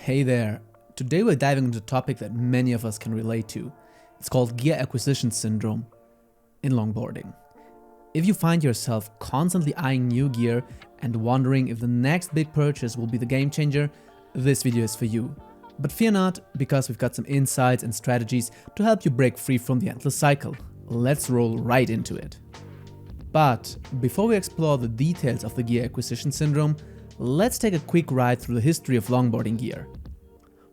Hey there, today we're diving into a topic that many of us can relate to. It's called gear acquisition syndrome in longboarding. If you find yourself constantly eyeing new gear and wondering if the next big purchase will be the game changer, this video is for you. But fear not, because we've got some insights and strategies to help you break free from the endless cycle. Let's roll right into it. But before we explore the details of the gear acquisition syndrome, let's take a quick ride through the history of longboarding gear.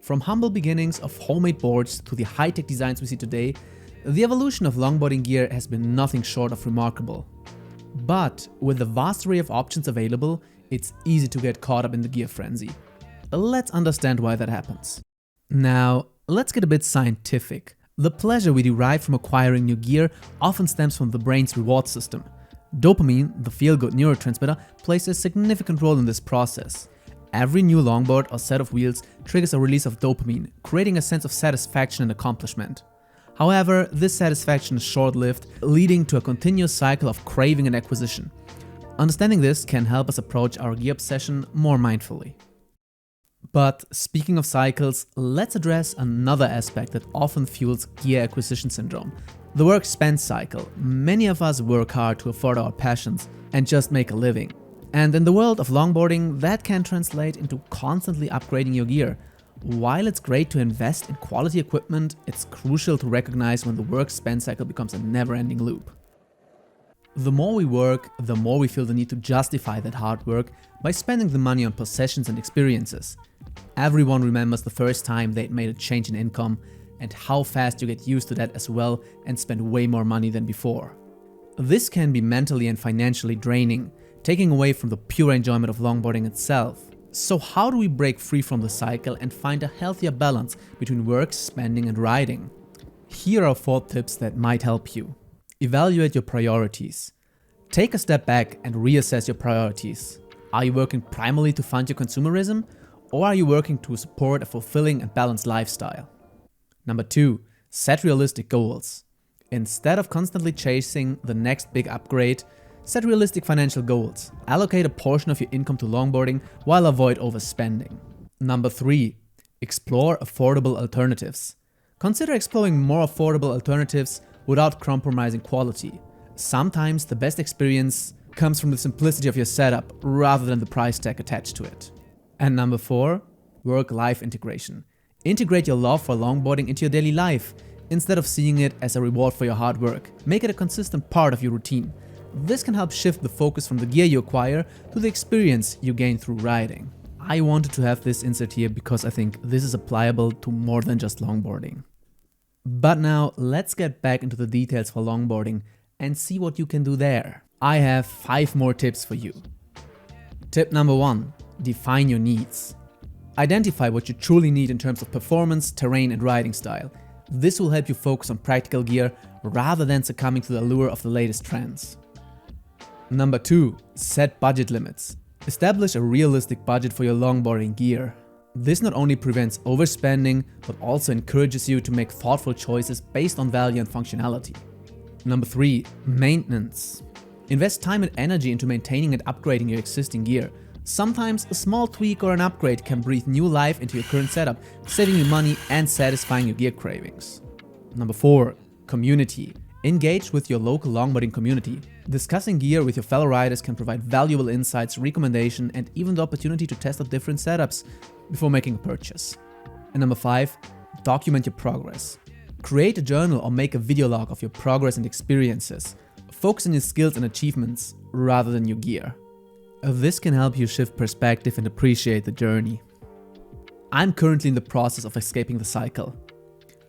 From humble beginnings of homemade boards to the high-tech designs we see today, the evolution of longboarding gear has been nothing short of remarkable. But with the vast array of options available, it's easy to get caught up in the gear frenzy. Let's understand why that happens. Now, let's get a bit scientific. The pleasure we derive from acquiring new gear often stems from the brain's reward system. Dopamine, the feel-good neurotransmitter, plays a significant role in this process. Every new longboard or set of wheels triggers a release of dopamine, creating a sense of satisfaction and accomplishment. However, this satisfaction is short-lived, leading to a continuous cycle of craving and acquisition. Understanding this can help us approach our gear obsession more mindfully. But speaking of cycles, let's address another aspect that often fuels gear acquisition syndrome: the work-spend cycle. Many of us work hard to afford our passions and just make a living. And in the world of longboarding, that can translate into constantly upgrading your gear. While it's great to invest in quality equipment, it's crucial to recognize when the work-spend cycle becomes a never-ending loop. The more we work, the more we feel the need to justify that hard work by spending the money on possessions and experiences. Everyone remembers the first time they made a change in income, and how fast you get used to that as well and spend way more money than before. This can be mentally and financially draining, taking away from the pure enjoyment of longboarding itself. So how do we break free from the cycle and find a healthier balance between work, spending and riding? Here are 4 tips that might help you. Evaluate your priorities. Take a step back and reassess your priorities. Are you working primarily to fund your consumerism, or are you working to support a fulfilling and balanced lifestyle? Number 2, set realistic goals. Instead of constantly chasing the next big upgrade, set realistic financial goals. Allocate a portion of your income to longboarding while avoid overspending. Number 3, explore affordable alternatives. Consider exploring more affordable alternatives without compromising quality. Sometimes the best experience comes from the simplicity of your setup rather than the price tag attached to it. And number 4, work-life integration. Integrate your love for longboarding into your daily life. Instead of seeing it as a reward for your hard work, make it a consistent part of your routine. This can help shift the focus from the gear you acquire to the experience you gain through riding. I wanted to have this insert here because I think this is applicable to more than just longboarding. But now let's get back into the details for longboarding and see what you can do there. I have 5 more tips for you. Tip number 1, define your needs. Identify what you truly need in terms of performance, terrain and riding style. This will help you focus on practical gear rather than succumbing to the allure of the latest trends. Number 2, set budget limits. Establish a realistic budget for your longboarding gear. This not only prevents overspending, but also encourages you to make thoughtful choices based on value and functionality. Number 3, maintenance. Invest time and energy into maintaining and upgrading your existing gear. Sometimes a small tweak or an upgrade can breathe new life into your current setup, saving you money and satisfying your gear cravings. Number 4, community. Engage with your local longboarding community. Discussing gear with your fellow riders can provide valuable insights, recommendation, and even the opportunity to test out different setups before making a purchase. And number 5, document your progress. Create a journal or make a video log of your progress and experiences. Focus on your skills and achievements rather than your gear. This can help you shift perspective and appreciate the journey. I'm currently in the process of escaping the cycle.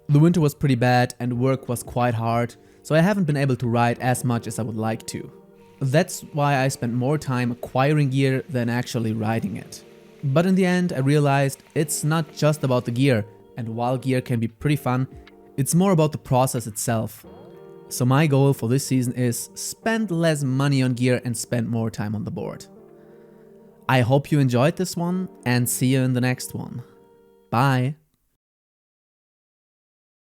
The winter was pretty bad and work was quite hard, so I haven't been able to ride as much as I would like to. That's why I spent more time acquiring gear than actually riding it. But in the end, I realized it's not just about the gear, and while gear can be pretty fun, it's more about the process itself. So my goal for this season is spend less money on gear and spend more time on the board. I hope you enjoyed this one and see you in the next one. Bye!